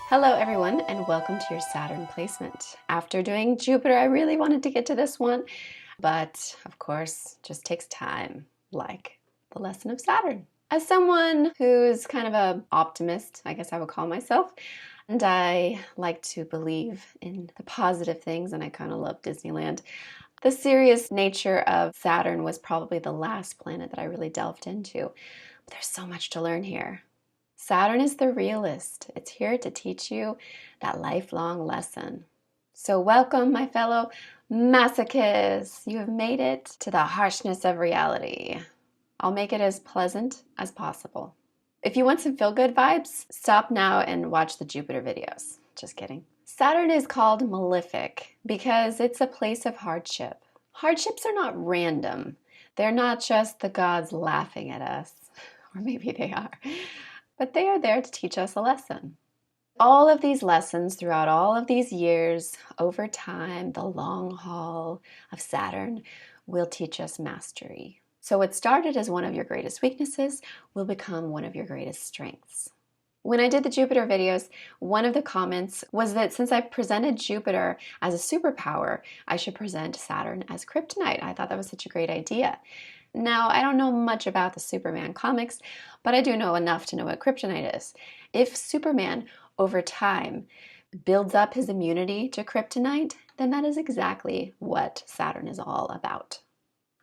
Hello everyone and welcome to your Saturn placement. After doing Jupiter, I really wanted to get to this one, but of course, just takes time, like the lesson of Saturn. As someone who's kind of an optimist, I guess I would call myself, and I like to believe in the positive things, and I kind of love Disneyland. The serious nature of Saturn was probably the last planet that I really delved into. But there's so much to learn here. Saturn is the realist. It's here to teach you that lifelong lesson. So welcome, my fellow masochists. You have made it to the harshness of reality. I'll make it as pleasant as possible. If you want some feel-good vibes, stop now and watch the Jupiter videos. Just kidding. Saturn is called malefic because it's a place of hardship. Hardships are not random. They're not just the gods laughing at us, or maybe they are, but they are there to teach us a lesson. All of these lessons throughout all of these years, over time, the long haul of Saturn will teach us mastery. So what started as one of your greatest weaknesses will become one of your greatest strengths. When I did the Jupiter videos, one of the comments was that since I presented Jupiter as a superpower, I should present Saturn as Kryptonite. I thought that was such a great idea. Now, I don't know much about the Superman comics, but I do know enough to know what Kryptonite is. If Superman, over time, builds up his immunity to Kryptonite, then that is exactly what Saturn is all about.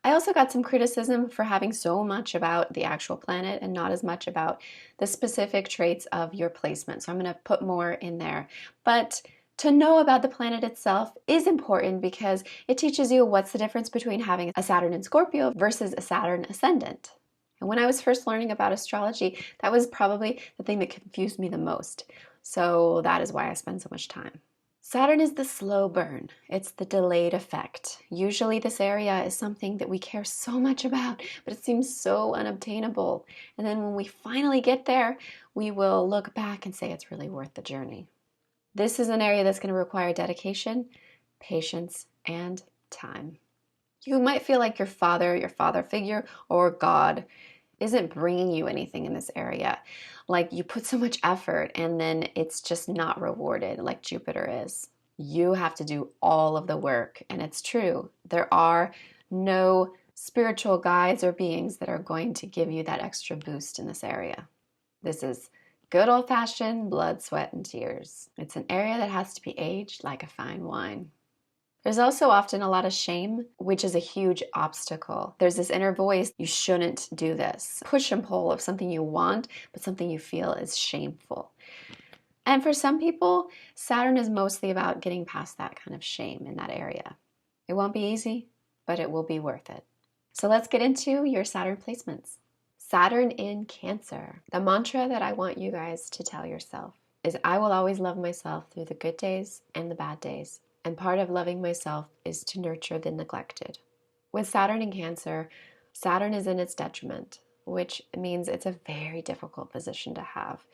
I also got some criticism for having so much about the actual planet and not as much about the specific traits of your placement. So I'm going to put more in there. But to know about the planet itself is important because it teaches you what's the difference between having a Saturn in Scorpio versus a Saturn ascendant. And when I was first learning about astrology, that was probably the thing that confused me the most. So that is why I spend so much time. Saturn is the slow burn. It's the delayed effect. Usually this area is something that we care so much about, but it seems so unobtainable. And then when we finally get there, we will look back and say it's really worth the journey. This is an area that's going to require dedication, patience, and time. You might feel like your father figure, or God isn't bringing you anything in this area. Like you put so much effort and then it's just not rewarded like Jupiter is. You have to do all of the work, and it's true. There are no spiritual guides or beings that are going to give you that extra boost in this area. This is good old-fashioned blood, sweat, and tears. It's an area that has to be aged like a fine wine. There's also often a lot of shame, which is a huge obstacle. There's this inner voice, you shouldn't do this. Push and pull of something you want, but something you feel is shameful. And for some people, Saturn is mostly about getting past that kind of shame in that area. It won't be easy, but it will be worth it. So let's get into your Saturn placements. Saturn in Cancer. The mantra that I want you guys to tell yourself is, I will always love myself through the good days and the bad days. And part of loving myself is to nurture the neglected. With Saturn in Cancer, Saturn is in its detriment, which means it's a very difficult position to have.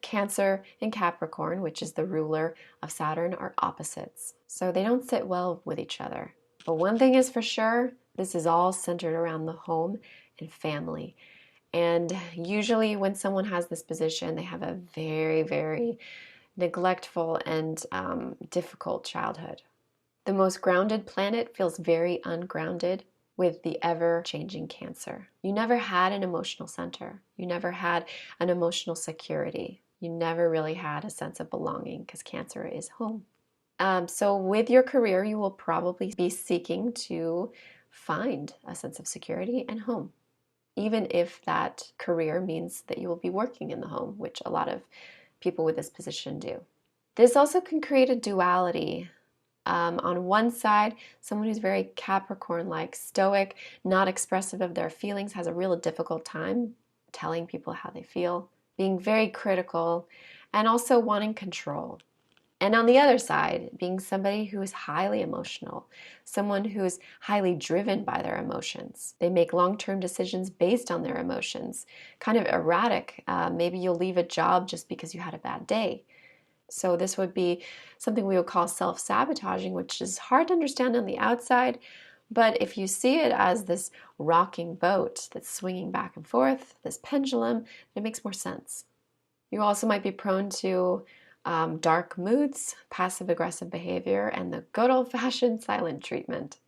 Cancer and Capricorn, which is the ruler of Saturn, are opposites. So they don't sit well with each other. But one thing is for sure, this is all centered around the home and family. And usually when someone has this position, they have a very, very neglectful and difficult childhood. The most grounded planet feels very ungrounded with the ever-changing Cancer. You never had an emotional center. You never had an emotional security. You never really had a sense of belonging because Cancer is home. So with your career, you will probably be seeking to find a sense of security and home, even if that career means that you will be working in the home, which a lot of people with this position do. This also can create a duality. On one side, someone who's very Capricorn-like, stoic, not expressive of their feelings, has a real difficult time telling people how they feel, being very critical, and also wanting control. And on the other side, being somebody who is highly emotional, someone who is highly driven by their emotions. They make long-term decisions based on their emotions, kind of erratic. Maybe you'll leave a job just because you had a bad day. So this would be something we would call self-sabotaging, which is hard to understand on the outside. But if you see it as this rocking boat that's swinging back and forth, this pendulum, it makes more sense. You also might be prone to dark moods, passive-aggressive behavior, and the good old-fashioned silent treatment.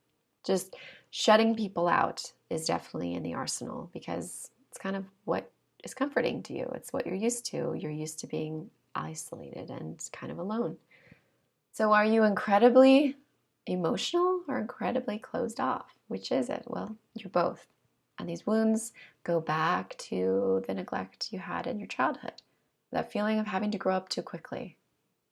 Just shutting people out is definitely in the arsenal because it's kind of what is comforting to you. It's what you're used to. You're used to being isolated and kind of alone. So are you incredibly emotional or incredibly closed off? Which is it? Well, you're both. And these wounds go back to the neglect you had in your childhood. That feeling of having to grow up too quickly,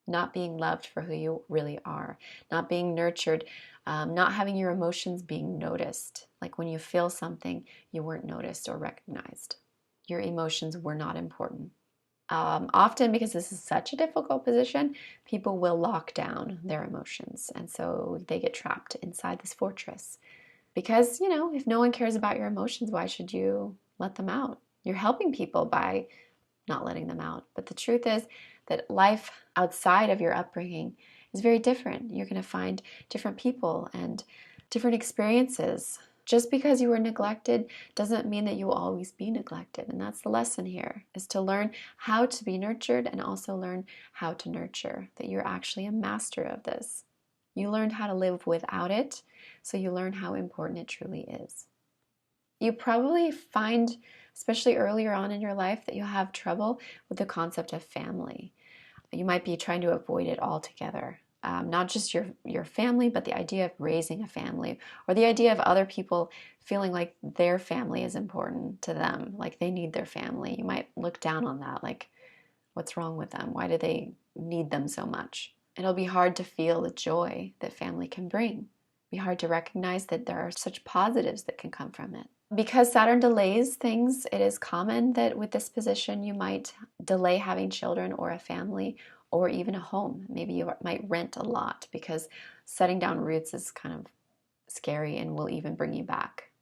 not being loved for who you really are, not being nurtured, not having your emotions being noticed. Like when you feel something, you weren't noticed or recognized. Your emotions were not important. Often, because this is such a difficult position, people will lock down their emotions. And so they get trapped inside this fortress. Because, if no one cares about your emotions, why should you let them out? You're helping people by not letting them out. But the truth is that life outside of your upbringing is very different. You're going to find different people and different experiences. Just because you were neglected doesn't mean that you will always be neglected. And that's the lesson here, is to learn how to be nurtured and also learn how to nurture, that you're actually a master of this. You learned how to live without it, so you learn how important it truly is. You probably find, especially earlier on in your life, that you'll have trouble with the concept of family. You might be trying to avoid it altogether. Not just your family, but the idea of raising a family, or the idea of other people feeling like their family is important to them, like they need their family. You might look down on that, like, what's wrong with them? Why do they need them so much? It'll be hard to feel the joy that family can bring. It'll be hard to recognize that there are such positives that can come from it. Because Saturn delays things, it is common that with this position you might delay having children or a family or even a home. Maybe you might rent a lot because setting down roots is kind of scary and will even bring you back.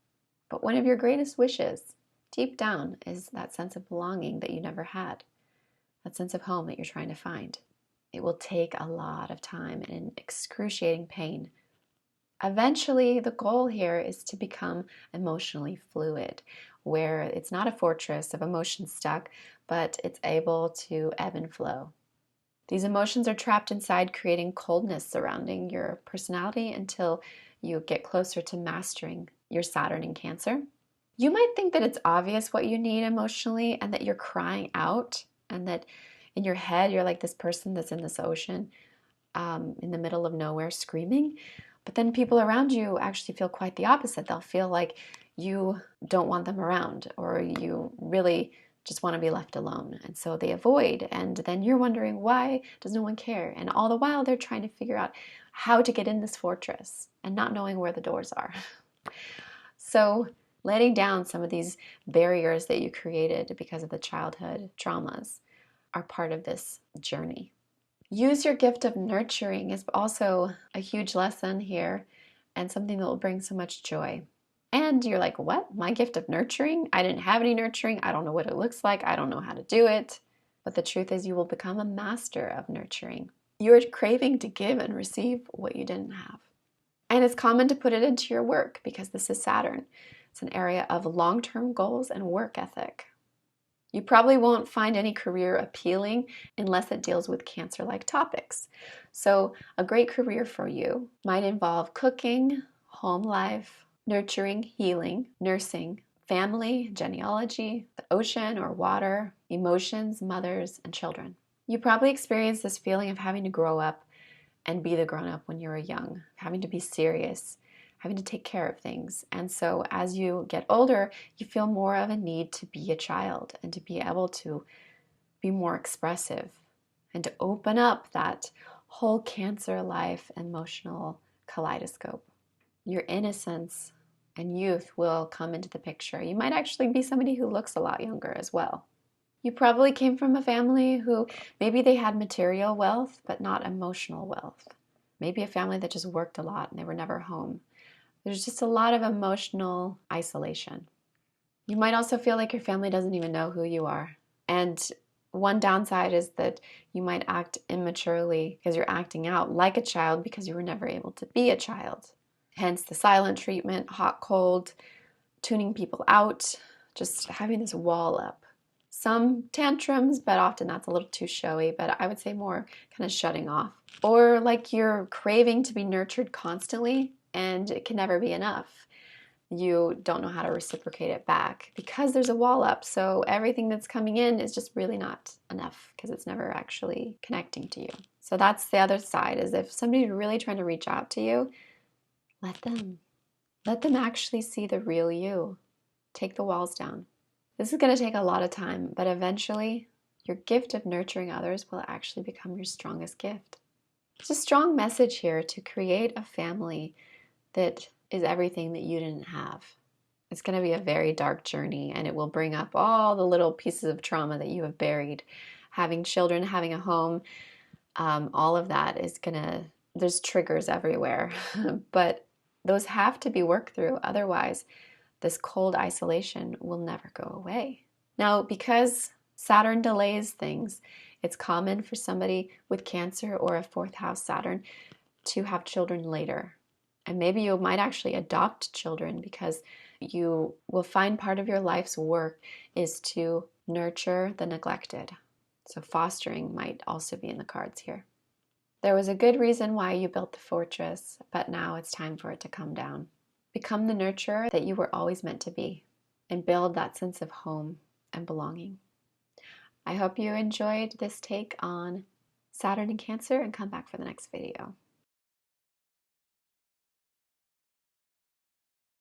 But one of your greatest wishes, deep down, is that sense of belonging that you never had, that sense of home that you're trying to find. It will take a lot of time and excruciating pain. Eventually, the goal here is to become emotionally fluid, where it's not a fortress of emotions stuck, but it's able to ebb and flow. These emotions are trapped inside, creating coldness surrounding your personality until you get closer to mastering your Saturn in Cancer. You might think that it's obvious what you need emotionally and that you're crying out, and that in your head you're like this person that's in this ocean in the middle of nowhere screaming. But then people around you actually feel quite the opposite. They'll feel like you don't want them around, or you really just want to be left alone. And so they avoid. And then you're wondering, why does no one care? And all the while, they're trying to figure out how to get in this fortress and not knowing where the doors are. So letting down some of these barriers that you created because of the childhood traumas are part of this journey. Use your gift of nurturing is also a huge lesson here, and something that will bring so much joy. And you're like, what? My gift of nurturing? I didn't have any nurturing. I don't know what it looks like. I don't know how to do it. But the truth is, you will become a master of nurturing. You're craving to give and receive what you didn't have. And it's common to put it into your work because this is Saturn. It's an area of long-term goals and work ethic. You probably won't find any career appealing unless it deals with Cancer-like topics. So a great career for you might involve cooking, home life, nurturing, healing, nursing, family, genealogy, the ocean or water, emotions, mothers, and children. You probably experienced this feeling of having to grow up and be the grown-up when you were young, having to be serious, having to take care of things. And so as you get older, you feel more of a need to be a child and to be able to be more expressive and to open up that whole Cancer life emotional kaleidoscope. Your innocence and youth will come into the picture. You might actually be somebody who looks a lot younger as well. You probably came from a family who maybe they had material wealth, but not emotional wealth. Maybe a family that just worked a lot and they were never home. There's just a lot of emotional isolation. You might also feel like your family doesn't even know who you are. And one downside is that you might act immaturely because you're acting out like a child because you were never able to be a child. Hence the silent treatment, hot, cold, tuning people out, just having this wall up. Some tantrums, but often that's a little too showy, but I would say more kind of shutting off. Or like you're craving to be nurtured constantly and it can never be enough. You don't know how to reciprocate it back because there's a wall up. So everything that's coming in is just really not enough because it's never actually connecting to you. So that's the other side, is if somebody's really trying to reach out to you, let them. Let them actually see the real you. Take the walls down. This is going to take a lot of time, but eventually your gift of nurturing others will actually become your strongest gift. It's a strong message here to create a family that is everything that you didn't have. It's going to be a very dark journey, and it will bring up all the little pieces of trauma that you have buried. Having children, having a home, all of that is there's triggers everywhere, but those have to be worked through. Otherwise, this cold isolation will never go away. Now, because Saturn delays things, it's common for somebody with Cancer or a fourth house Saturn to have children later. And maybe you might actually adopt children because you will find part of your life's work is to nurture the neglected. So fostering might also be in the cards here. There was a good reason why you built the fortress, but now it's time for it to come down. Become the nurturer that you were always meant to be and build that sense of home and belonging. I hope you enjoyed this take on Saturn and Cancer and come back for the next video.